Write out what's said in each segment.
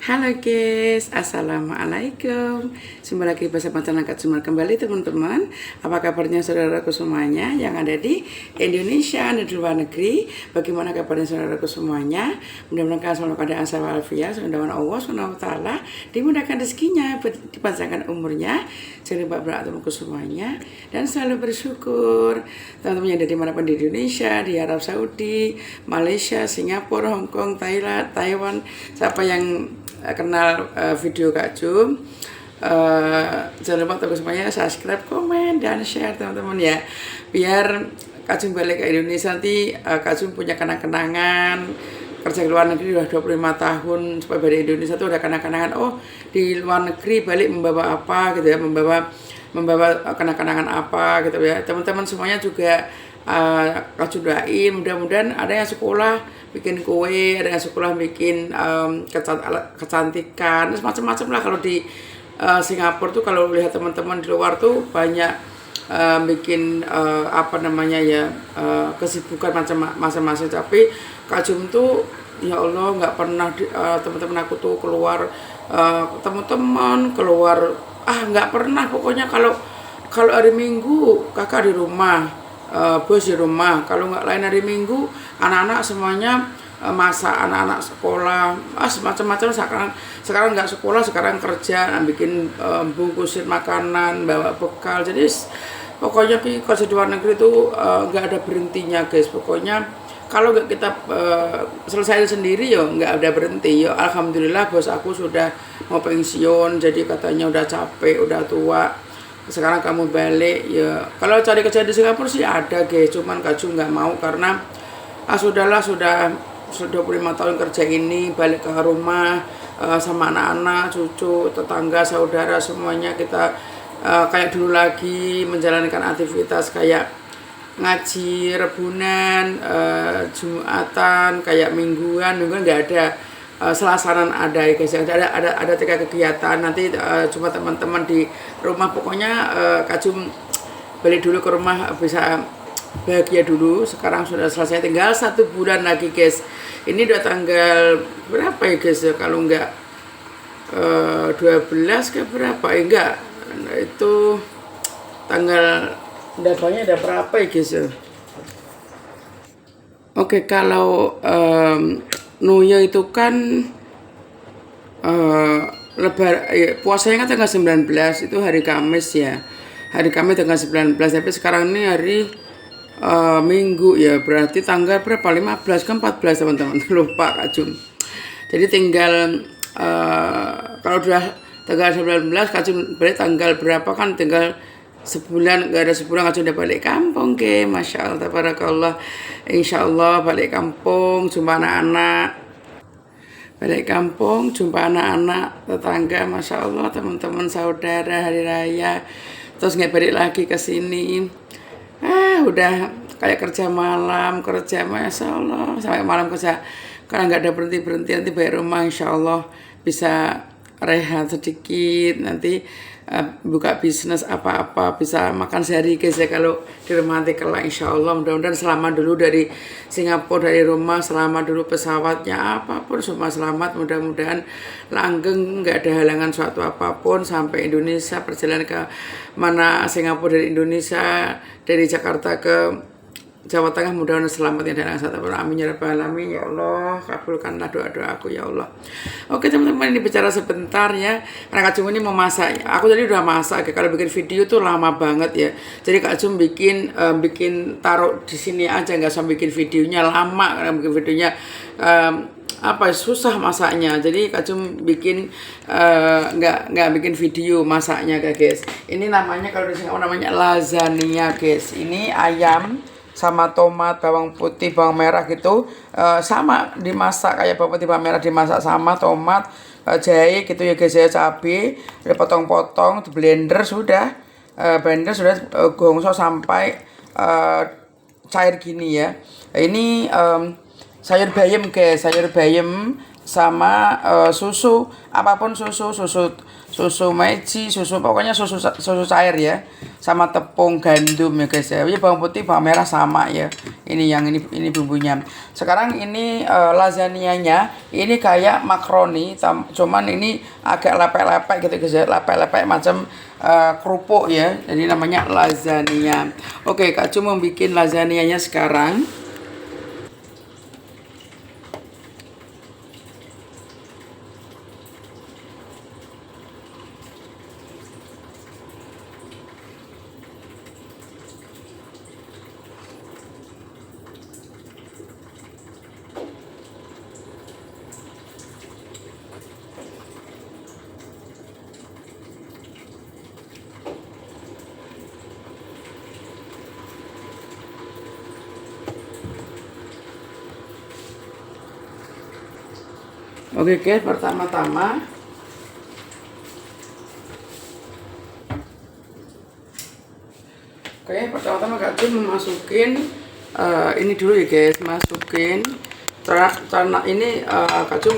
Halo guys, assalamualaikum. Jumpa lagi bersama channel Kak Jumar kembali teman-teman. Apa kabarnya saudaraku semuanya yang ada di Indonesia dan di luar negeri? Bagaimana kabarnya saudaraku semuanya? Mudah-mudahan kalian selalu keadaan sehat walafiat. Mudah-mudahan Allah SWT dimudahkan rezekinya, dipanjangkan umurnya, jangan lupa berdoa semuanya dan selalu bersyukur. Teman-teman yang ada dimanapun di Indonesia, di Arab Saudi, Malaysia, Singapura, Hong Kong, Thailand, Taiwan, siapa yang kenal video Kak Jum, jangan lupa teman semuanya subscribe, komen, dan share teman-teman ya, biar Kak Jum balik ke Indonesia nanti Kak Jum punya kenang-kenangan kerja di luar negeri udah 25 tahun, supaya balik Indonesia tuh udah kenang-kenangan, oh di luar negeri balik membawa apa gitu ya, membawa kenang-kenangan apa gitu ya. Teman-teman semuanya juga Kak Jum doain mudah-mudahan ada yang sekolah bikin kue, ada yang sekolah bikin kecantikan, macam-macam lah. Kalau di Singapura tuh kalau lihat teman-teman di luar tuh banyak bikin apa namanya ya, kesibukan macam-macam. Tapi Kak Jum tuh ya Allah nggak pernah teman-teman aku tuh keluar teman-teman keluar, nggak pernah. Pokoknya kalau hari Minggu kakak di rumah, bos di rumah. Kalau nggak lain hari Minggu anak-anak semuanya masak, anak-anak sekolah, semacam-macam. Sekarang nggak sekolah, sekarang kerja, bikin bungkusin makanan, bawa bekal. Jadi pokoknya kerja di luar negeri itu nggak ada berhentinya guys. Pokoknya kalau nggak kita selesai sendiri ya nggak ada berhenti ya. Alhamdulillah bos aku sudah mau pensiun, jadi katanya udah capek, udah tua, sekarang kamu balik ya. Kalau cari kerja di Singapura sih ada guys, cuman Kak Jum nggak mau karena sudah 25 tahun kerja ini, balik ke rumah sama anak-anak, cucu, tetangga, saudara semuanya kita kayak dulu lagi menjalankan aktivitas kayak ngaji, rebunan, jumatan, kayak mingguan nggak ada. Selasaran ada ya guys, ada 3 kegiatan. Nanti cuma teman-teman di rumah. Pokoknya Kak Jum balik dulu ke rumah bisa bahagia dulu. Sekarang sudah selesai, tinggal 1 bulan lagi guys. Ini udah tanggal berapa ya guys ya, kalau enggak 12 ke berapa ya, enggak itu tanggal datanya ada berapa ya guys ya. Oke, kalau Nuya itu kan puasanya kan tanggal 19, itu hari Kamis ya. Hari Kamis tanggal 19, tapi sekarang ini hari Minggu ya, berarti tanggal berapa? 15 ke 14 teman-teman. Lupa Kak Jum. Jadi tinggal kalau udah tanggal 19 Kak Jum balik tanggal berapa kan, tinggal sebulan, gak ada sebulan Kak Jum udah balik kampung ke. Masya Allah, tabarakallah. Insya Allah balik kampung, jumpa anak-anak, balik kampung jumpa anak-anak, tetangga, Masya Allah, teman-teman, saudara, hari raya. Terus nggak balik lagi ke sini. Udah kayak kerja malam, kerja Masya Allah sampai malam kerja, karena nggak ada berhenti-berhenti. Nanti balik rumah Insya Allah bisa rehat sedikit, nanti buka bisnis apa-apa, bisa makan sehari guys ya kalau di rumah nanti kelak Insya Allah. Mudah-mudahan selamat dulu dari Singapura, dari rumah, selamat dulu pesawatnya, apapun semua selamat. Mudah-mudahan langgeng, nggak ada halangan suatu apapun sampai Indonesia. Perjalanan ke mana Singapura dari Indonesia, dari Jakarta ke Jawa Tengah, mudah-mudahan selamat ya dan satu. Amin ya rabbal alamin. Ya Allah, kabulkanlah doa-doa aku ya Allah. Oke teman-teman, ini bicara sebentar ya, karena Kak Jum ini mau masak. Aku tadi udah masak ya. Kalau bikin video tuh lama banget ya. Jadi Kak Jum bikin taruh di sini aja, nggak usah bikin videonya lama, karena bikin videonya susah masaknya. Jadi Kak Jum bikin nggak bikin video masaknya guys. Ini namanya kalau di sini namanya lasagna guys. Ini ayam sama tomat, bawang putih, bawang merah gitu, sama dimasak kayak bawang putih, bawang merah dimasak sama tomat, jahe gitu ya guys ya, cabai dipotong-potong, di blender sudah, gongso sampai cair gini ya. Ini sayur bayam guys, sayur bayam sama susu, apapun susu Meiji, pokoknya susu cair ya, sama tepung gandum ya guys ya. Ini bawang putih, bawang merah sama ya. Ini bumbunya. Sekarang ini lasagnanya ini kayak makaroni, cuman ini agak lepek-lepek gitu guys ya, lepek-lepek macam kerupuk ya. Jadi namanya lasagna. Oke, Kak Cu mau bikin lasagnanya sekarang. Oke guys, pertama-tama Kak Cu memasukin ini dulu ya guys, masukin ternak ini Kak Cu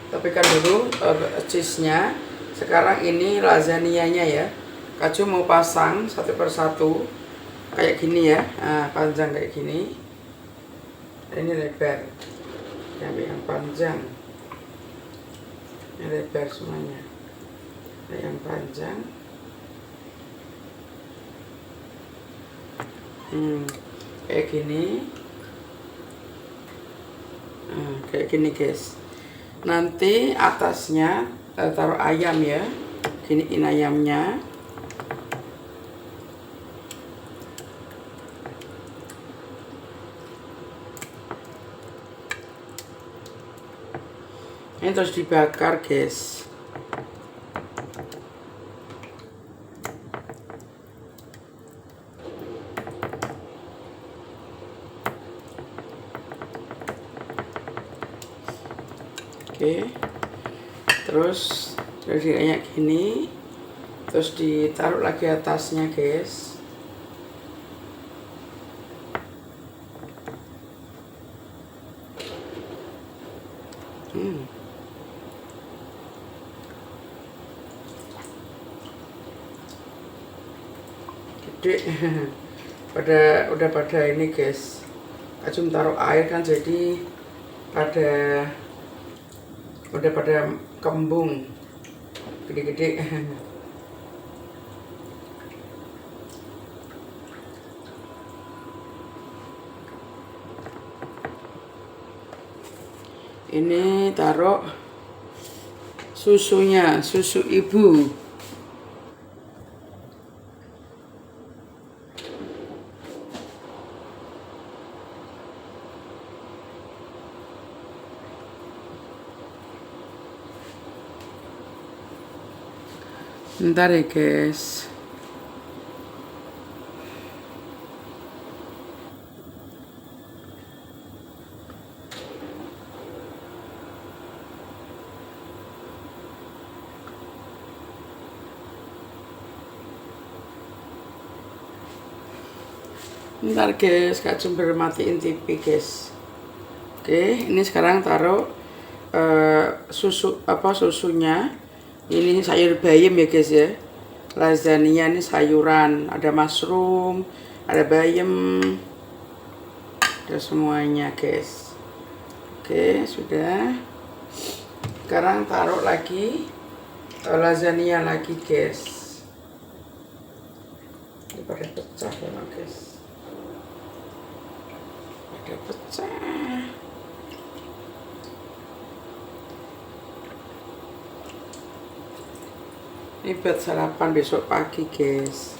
tepikan dulu cheese-nya. Sekarang ini lasagnanya ya. Kak Cu mau pasang satu persatu kayak gini ya, panjang kayak gini. Ini lebar, yang panjang. Ini lebar semuanya. Yang panjang. Kayak gini. Kayak gini guys. Nanti atasnya taruh ayam ya. Giniin ayamnya. Ini terus dibakar guys. Oke, terus kayak gini, terus ditaruh lagi atasnya guys. Gede. udah pada ini guys. Kak Cu taruh air kan, jadi udah pada kembung gede-gede. Ini taruh susunya, susu ibu. Bentar ya guys. Bentar guys, Kak Cu matiin TV guys. Oke, ini sekarang taruh susunya. Ini sayur bayam ya guys ya. Lasagnanya ini sayuran, ada mushroom, ada bayam, ada semuanya guys. Oke, sudah. Sekarang taruh lagi lasagnanya lagi guys. Ini pada pecah ya guys. Pada pecah. Ini buat sarapan besok pagi guys.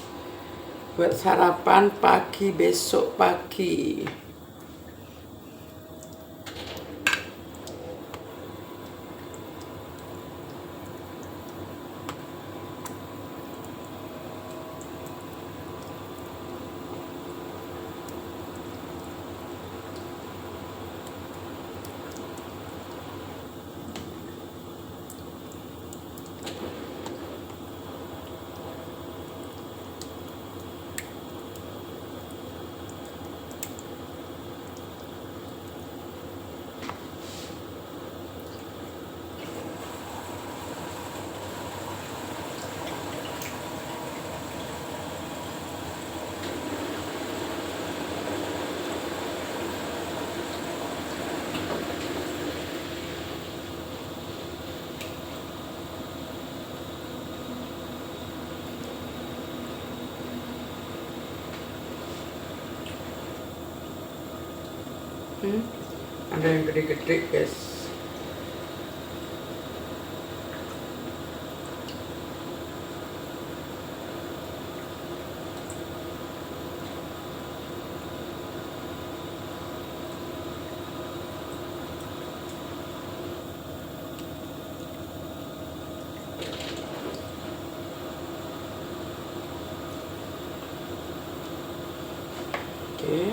Buat sarapan pagi besok pagi. Ada yang gede-gede guys. Oke,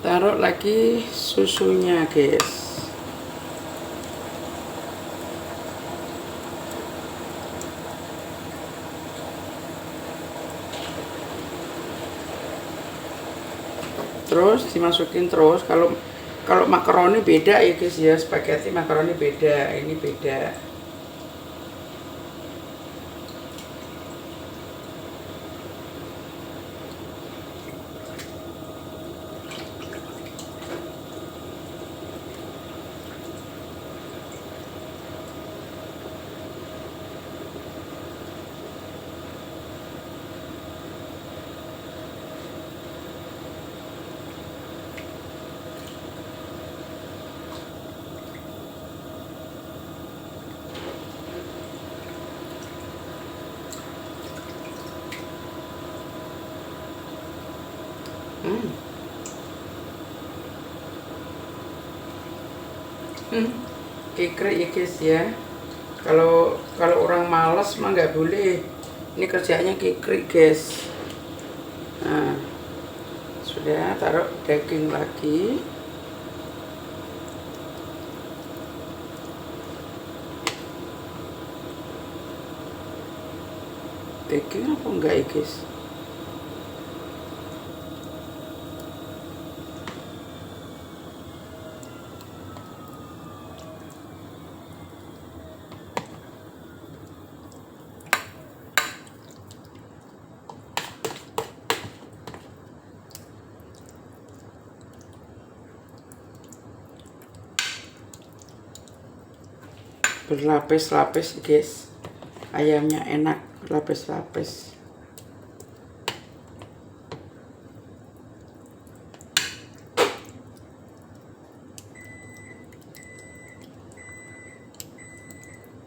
taruh lagi susunya guys. Terus dimasukin terus. Kalau makaroni beda ya guys ya, spaghetti makaroni beda, ini beda. Kikrik ya guys ya. Kalau orang malas mah nggak boleh. Ini kerjanya kikrik guys. Nah, sudah taruh daging lagi. Daging apa enggak ya guys? Berlapis-lapis guys, ayamnya enak berlapis-lapis.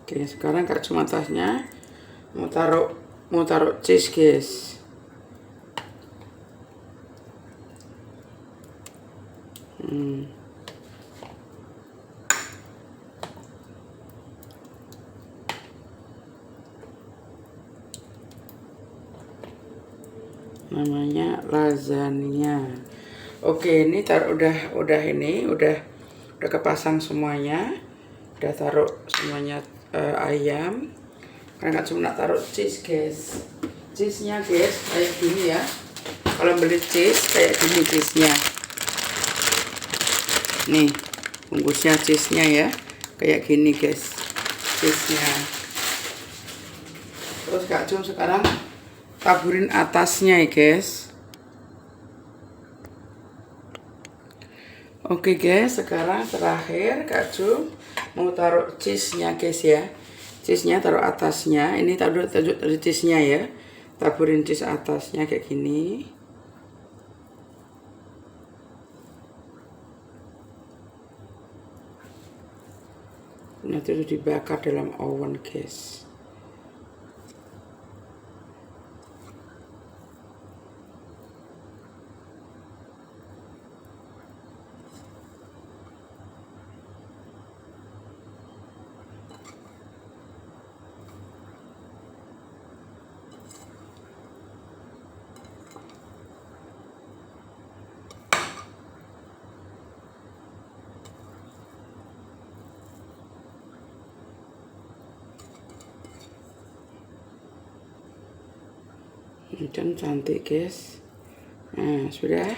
Oke, sekarang Kak cuma tasnya mau taruh cheese guys. Namanya lasagna. Oke, ini udah kepasang semuanya. Udah taruh semuanya ayam. Karena nggak cuma taruh cheese guys. Cheese-nya guys kayak gini ya. Kalau beli cheese kayak gini cheese-nya. Nih, bungkusnya cheese-nya ya. Kayak gini guys. Cheese-nya. Terus Kak Cum sekarang taburin atasnya ya guys. Oke guys, sekarang terakhir Kak Cum mau taruh cheese-nya guys ya. Cheese-nya taruh atasnya. Ini taruh cheese-nya ya. Taburin cheese atasnya kayak gini. Nanti itu dibakar dalam oven guys. Dan cantik guys. Nah, sudah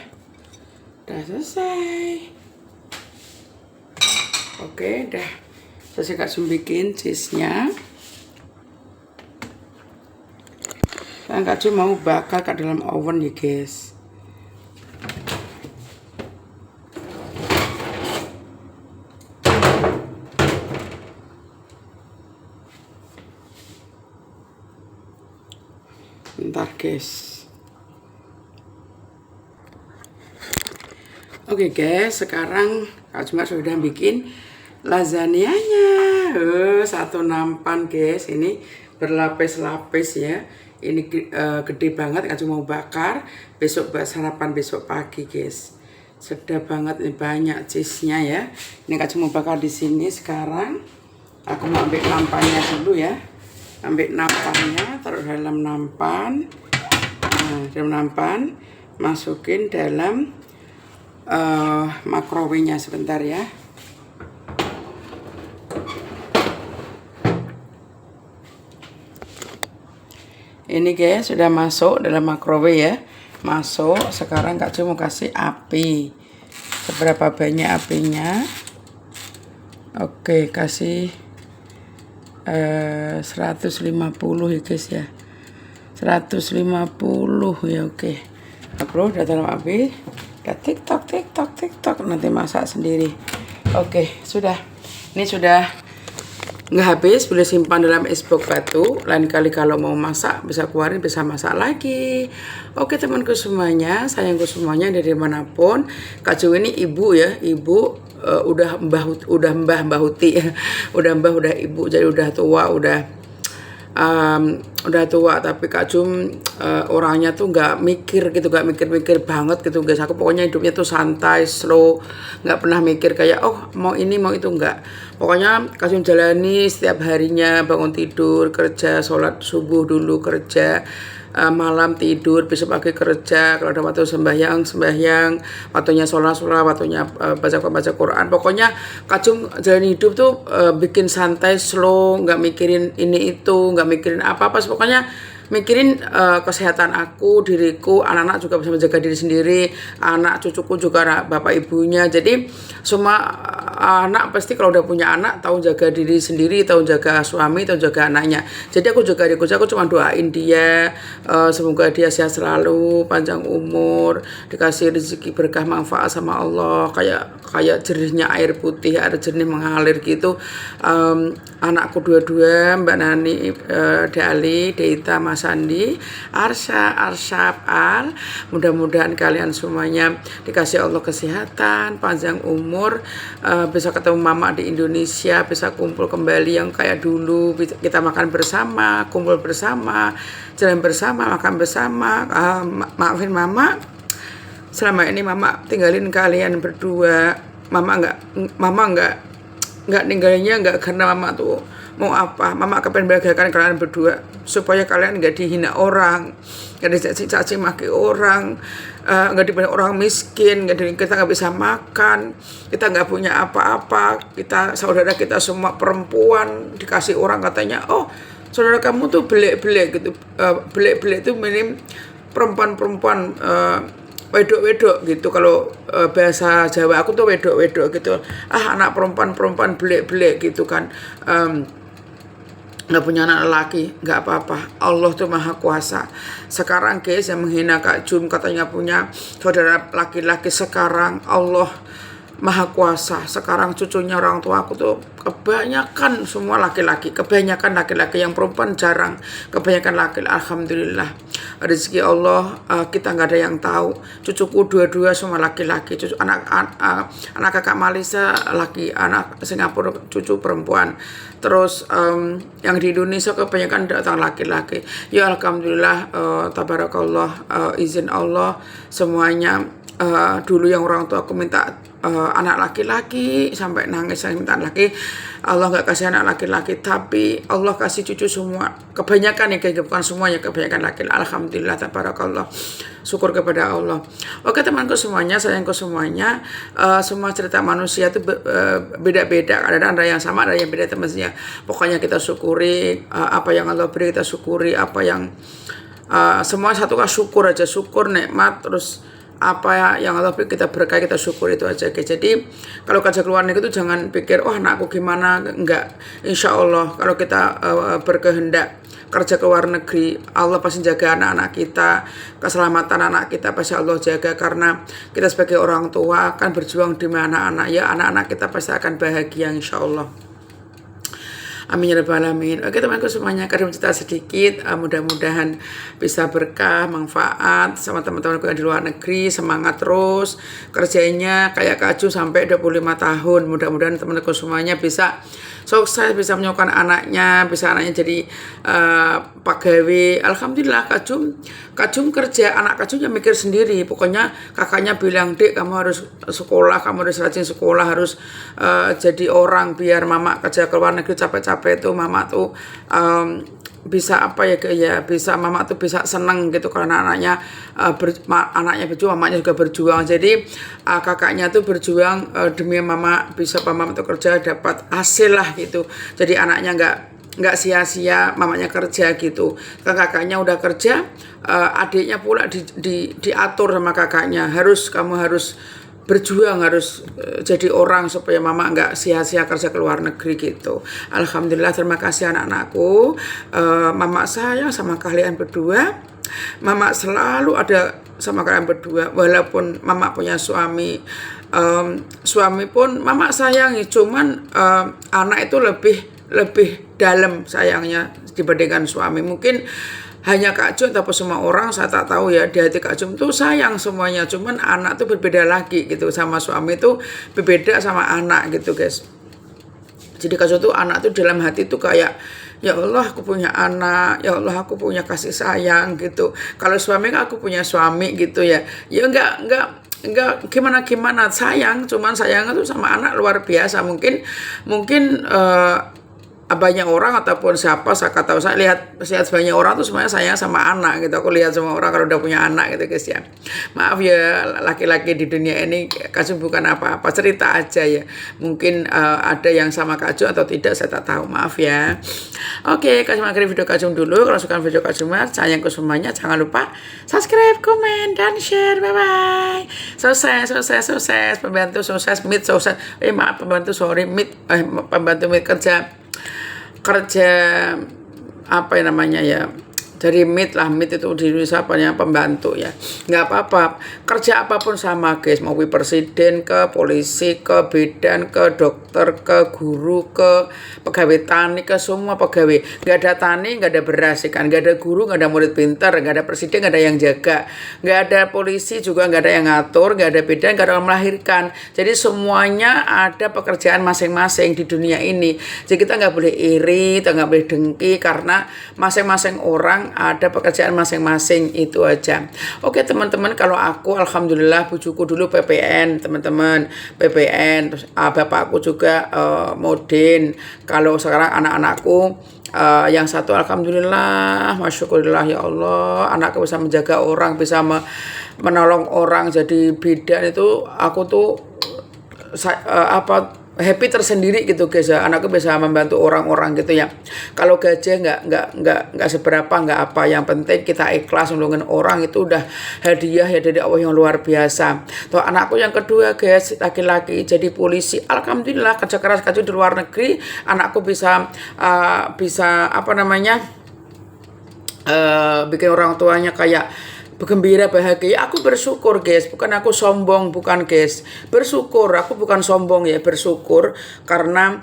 selesai. Oke, dah selesai Kak Cum bikin cheese-nya. Sekarang Kak Cum mau bakar ke dalam oven ya guys. Bentar guys. Oke guys, sekarang Kak Cuma sudah bikin lasagnanya. Satu nampan guys, ini berlapis-lapis ya. Ini gede banget, Kak Cuma mau bakar. Besok buat sarapan besok pagi guys. Sedap banget, ini banyak cheese-nya ya. Ini Kak Cuma bakar di sini sekarang. Aku mau ambil nampannya dulu ya. Ambil nampannya, taruh dalam nampan. Nah, dalam nampan, masukin dalam microwave-nya sebentar ya. Ini guys sudah masuk dalam microwave ya. Masuk, sekarang Kak Cuma kasih api. Seberapa banyak apinya? Oke, kasih 150 ya guys ya. 150 ya, oke. Bro, udah dalam api. Ya tiktok nanti masak sendiri. Oke, sudah. Ini sudah nggak habis, boleh simpan dalam es box batu. Lain kali kalau mau masak bisa keluarin, bisa masak lagi. Oke temanku semuanya, sayangku semuanya dari manapun. Kak Cu ini ibu ya, ibu udah mbah Huti udah ibu, jadi udah tua, udah tua, tapi Kak Jum orangnya tuh nggak mikir gitu, nggak mikir banget gitu guys. Aku pokoknya hidupnya tuh santai, slow, nggak pernah mikir kayak oh mau ini mau itu, nggak. Pokoknya Kak Jum jalani setiap harinya, bangun tidur kerja, sholat subuh dulu kerja, malam tidur, besok pagi kerja, kalau ada waktu sembahyang, waktunya sholat, waktunya baca Quran. Pokoknya Kak Jum jalan hidup tuh bikin santai, slow, nggak mikirin ini itu, nggak mikirin apa-apa, pokoknya mikirin kesehatan aku, diriku, anak-anak juga bisa menjaga diri sendiri, anak cucuku juga anak bapak ibunya. Jadi semua anak pasti kalau udah punya anak tahu jaga diri sendiri, tahu jaga suami, tahu jaga anaknya. Jadi aku jaga diriku, aku cuma doain dia semoga dia sehat selalu, panjang umur, dikasih rezeki berkah manfaat sama Allah, kayak jernih air putih, air jernih mengalir gitu. Anakku dua-dua, Mbak Nani, Dali, Deita, Mas Sandi, Arsyap, Al. Mudah-mudahan kalian semuanya dikasih Allah kesehatan, panjang umur, bisa ketemu mama di Indonesia, bisa kumpul kembali yang kayak dulu, kita makan bersama, kumpul bersama, jalan bersama, makan bersama. Maafin mama, selama ini mama tinggalin kalian berdua. Mama nggak ninggalinnya nggak karena mama tuh mau apa, mama akan membahagiakan kalian berdua supaya kalian nggak dihina orang, nggak dicaci maki orang, nggak dibanding orang miskin, kita nggak bisa makan, kita nggak punya apa-apa, kita saudara kita semua perempuan, dikasih orang katanya oh saudara kamu tuh belek gitu, belek itu minim perempuan wedok gitu, kalau bahasa Jawa aku tuh wedok gitu, anak perempuan belek gitu kan, nggak punya anak laki, nggak apa-apa, Allah tuh maha kuasa. Sekarang guys yang menghina Kak Jum katanya punya saudara laki-laki, sekarang Allah maha kuasa. Sekarang cucunya orang tua aku tuh kebanyakan semua laki-laki, kebanyakan laki-laki, yang perempuan jarang, kebanyakan laki-laki. Alhamdulillah rezeki Allah, kita nggak ada yang tahu. Cucuku dua-dua semua laki-laki, cucu anak kakak Malaysia laki, anak Singapura cucu perempuan. Terus yang di Indonesia kebanyakan datang laki-laki. Ya alhamdulillah, tabarakallah, izin Allah semuanya. Dulu yang orang tua aku minta anak laki-laki sampai nangis, saya minta laki, Allah nggak kasih anak laki-laki, tapi Allah kasih cucu semua, kebanyakan ya, bukan semuanya, kebanyakan laki-laki. Alhamdulillah, tabarakallah, syukur kepada Allah. Oke temanku semuanya, sayangku semuanya, semua cerita manusia itu beda-beda, ada yang sama, ada yang beda temannya. Pokoknya kita syukuri apa yang Allah beri, kita syukuri apa yang semua satu kan, syukur aja, syukur nikmat, terus apa yang Allah beri kita berkah, kita syukur, itu aja guys. Jadi kalau kerja keluar negeri itu jangan pikir oh anakku gimana, enggak. Insya Allah kalau kita berkehendak kerja ke luar negeri, Allah pasti jaga anak-anak kita, keselamatan anak kita pasti Allah jaga, karena kita sebagai orang tua kan berjuang demi anak-anak ya, anak-anak kita pasti akan bahagia insya Allah. Amin ya rabbal alamin. Oke temanku semuanya, kadang cerita sedikit, mudah-mudahan bisa berkah, manfaat sama teman-temanku yang di luar negeri. Semangat terus kerjanya kayak Kak Ju sampai 25 tahun. Mudah-mudahan teman-temanku semuanya bisa sukses, bisa menyokong anaknya, bisa anaknya jadi pegawai. Alhamdulillah Kak Jum kerja, anak Kak Jum yang mikir sendiri. Pokoknya kakaknya bilang, "Dek, kamu harus sekolah, kamu harus rajin sekolah, harus jadi orang biar mama kerja ke luar negeri capek-capek tuh mama tuh bisa apa ya bisa mama tuh bisa seneng gitu karena anaknya anaknya berjuang, mamanya juga berjuang." Jadi kakaknya tuh berjuang demi mama bisa mama tuh kerja dapat hasil lah gitu. Jadi anaknya nggak sia-sia mamanya kerja gitu. Kakaknya udah kerja, adiknya pula diatur sama kakaknya, kamu harus berjuang, harus jadi orang supaya mama nggak sia-sia kerja ke luar negeri gitu. Alhamdulillah, terima kasih anak-anakku. Mama sayang sama kalian berdua. Mama selalu ada sama kalian berdua walaupun mama punya suami. Suami pun mama sayangi, cuman anak itu lebih dalam sayangnya dibandingkan suami. Mungkin hanya Kak Jum atau semua orang, saya tak tahu ya, di hati Kak Jum tuh sayang semuanya, cuman anak tuh berbeda lagi gitu, sama suami tuh berbeda sama anak gitu guys. Jadi Kak Jum tuh anak tuh dalam hati tuh kayak, ya Allah aku punya anak, ya Allah aku punya kasih sayang gitu. Kalau suami aku punya suami gitu ya enggak gimana sayang, cuman sayangnya tuh sama anak luar biasa. Mungkin banyak orang ataupun siapa saya tahu, saya lihat banyak orang tuh semuanya sayang sama anak gitu. Aku lihat semua orang kalau udah punya anak gitu guys ya. Maaf ya laki-laki di dunia ini, Kak bukan apa-apa, cerita aja ya. Mungkin ada yang sama Kak atau tidak, saya tak tahu, maaf ya. Oke, Kak akhiri video Kak dulu. Kalau suka video Kak sayang ke semuanya, jangan lupa subscribe, komen, dan share. Bye bye. Sukses, pembantu sukses, pembantu meet kerja apa yang namanya ya, dari meet itu di Indonesia apanya pembantu ya, nggak apa-apa, kerja apapun sama guys, mau presiden ke polisi ke bidan ke dokter ke guru ke pegawai tani ke semua pegawai. Nggak ada tani nggak ada beras kan, nggak ada guru nggak ada murid pintar, nggak ada presiden nggak ada yang jaga, nggak ada polisi juga nggak ada yang ngatur, nggak ada bidan nggak ada yang melahirkan. Jadi semuanya ada pekerjaan masing-masing di dunia ini. Jadi kita nggak boleh iri, kita nggak boleh dengki karena masing-masing orang ada pekerjaan masing-masing, itu aja. Oke teman-teman, kalau aku alhamdulillah bujuku dulu PPN teman-teman, PPN, terus bapakku juga Modin. Kalau sekarang anak-anakku yang satu alhamdulillah, masyukurillah ya Allah, anakku bisa menjaga orang, bisa menolong orang jadi bidan. Itu aku tuh happy tersendiri gitu guys ya, anakku bisa membantu orang-orang gitu ya. Kalau gaji nggak seberapa, nggak apa, yang penting kita ikhlas nolongin orang, itu udah hadiah ya dari Allah yang luar biasa. Tuh anakku yang kedua guys, laki-laki jadi polisi, alhamdulillah kerja keras di luar negeri, anakku bisa apa namanya bikin orang tuanya kayak bergembira, bahagia. Aku bersyukur guys, bukan aku sombong, bukan guys, bersyukur, aku bukan sombong ya, bersyukur karena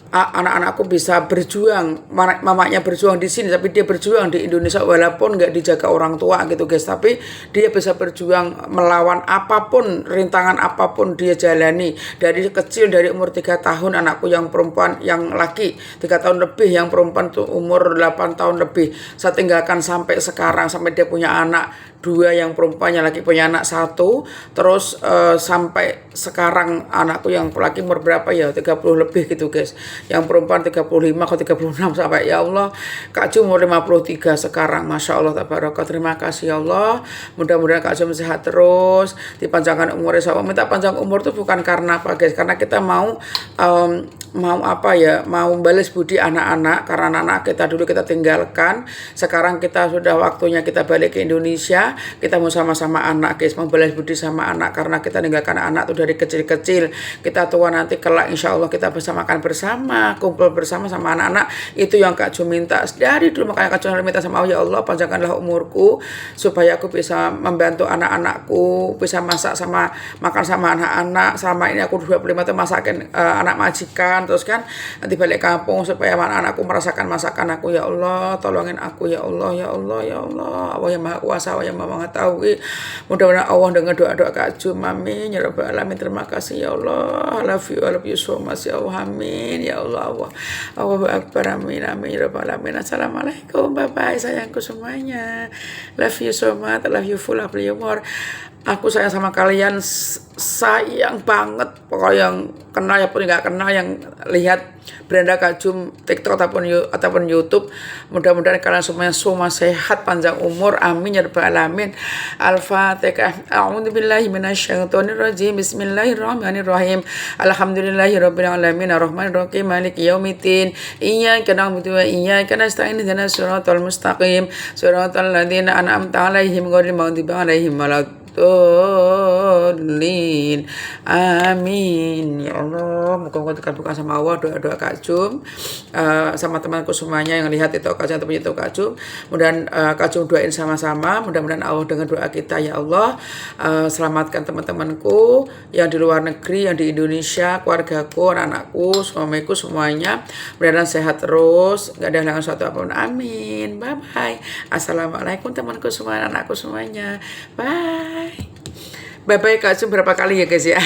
anak-anakku bisa berjuang, mamanya berjuang di sini tapi dia berjuang di Indonesia walaupun nggak dijaga orang tua gitu guys, tapi dia bisa berjuang melawan apapun, rintangan apapun dia jalani dari kecil, dari umur 3 tahun anakku yang perempuan, yang laki 3 tahun lebih, yang perempuan tuh umur 8 tahun lebih, saya tinggalkan sampai sekarang, sampai dia punya anak 2, yang perempuannya laki punya anak 1, terus sampai sekarang anakku yang laki umur berapa ya, 30 lebih gitu guys, yang perempuan 35 atau 36 sampai ya Allah, Kak Jum umur 53 sekarang, Masya Allah tabaraka. Terima kasih ya Allah, mudah-mudahan Kak Jum sehat terus, dipanjangkan umurnya. Saya minta panjang umur tuh bukan karena apa guys, karena kita mau apa ya, mau balas budi anak-anak, karena anak-anak kita dulu kita tinggalkan, sekarang kita sudah waktunya kita balik ke Indonesia, kita mau sama-sama anak guys, mau balas budi sama anak, karena kita tinggalkan anak tuh dari kecil-kecil, kita tua nanti kelak insya Allah kita bisa makan bersama, kumpul bersama sama anak-anak. Itu yang Kak Jum minta dari dulu, makanya Kak Jum minta sama Allah, ya Allah panjangkanlah umurku supaya aku bisa membantu anak-anakku, bisa masak sama makan sama anak-anak. Selama ini aku 25 tuh masakin anak majikan, makan terus kan nanti balik kampung supaya anak-anakku merasakan masakan aku. Ya Allah, tolongin aku ya Allah, ya Allah, ya Allah. Allah yang Maha Kuasa, Allah yang Maha Mengetahui. Mudah-mudahan Allah dengar doa-doa Kak Jum. Amin ya rabbal alamin. Terima kasih ya Allah. I love you so much ya Allah. Amin ya Allah. Allahu Akbar. Amin amin ya rabbal alamin. Assalamualaikum. Bye bye sayangku semuanya. Love you so much. I love you full of humor. Aku sayang sama kalian, sayang banget. Pokoknya yang kenal ya pun nggak kenal, yang lihat Brenda Kak Jum TikTok ataupun YouTube, mudah-mudahan kalian semuanya semua sehat, panjang umur, amin ya rabbal alamin. Al-Fatihah. A'udzubillahi minasyaitonirrajim. Bismillahirrahmanirrahim. Alhamdulillahirabbil alamin arrahmanir rahim maliki yaumiddin. Iyyaka na'budu wa iyyaka nasta'in ihdinas siratal mustaqim siratal ladzina an'amta 'alaihim ghairil maghdubi 'alaihim waladdallin. Amin ya Allah. Moga-moga dikabulkan sama Allah doa-doa Kak Jum, sama temanku semuanya yang lihat itu Kak Jum ataupun itu Kak Jum. Mudah-mudahan Kak Jum doain sama-sama, mudah-mudahan Allah dengan doa kita ya Allah. Selamatkan teman-temanku yang di luar negeri, yang di Indonesia, keluargaku, anak-anakku, suamiku semuanya. Mudah-mudahan sehat terus, gak ada halangan suatu apapun. Amin. Bye bye. Assalamualaikum temanku semua, anakku semuanya. Bye. Bye bye Kak Jum berapa kali ya guys ya.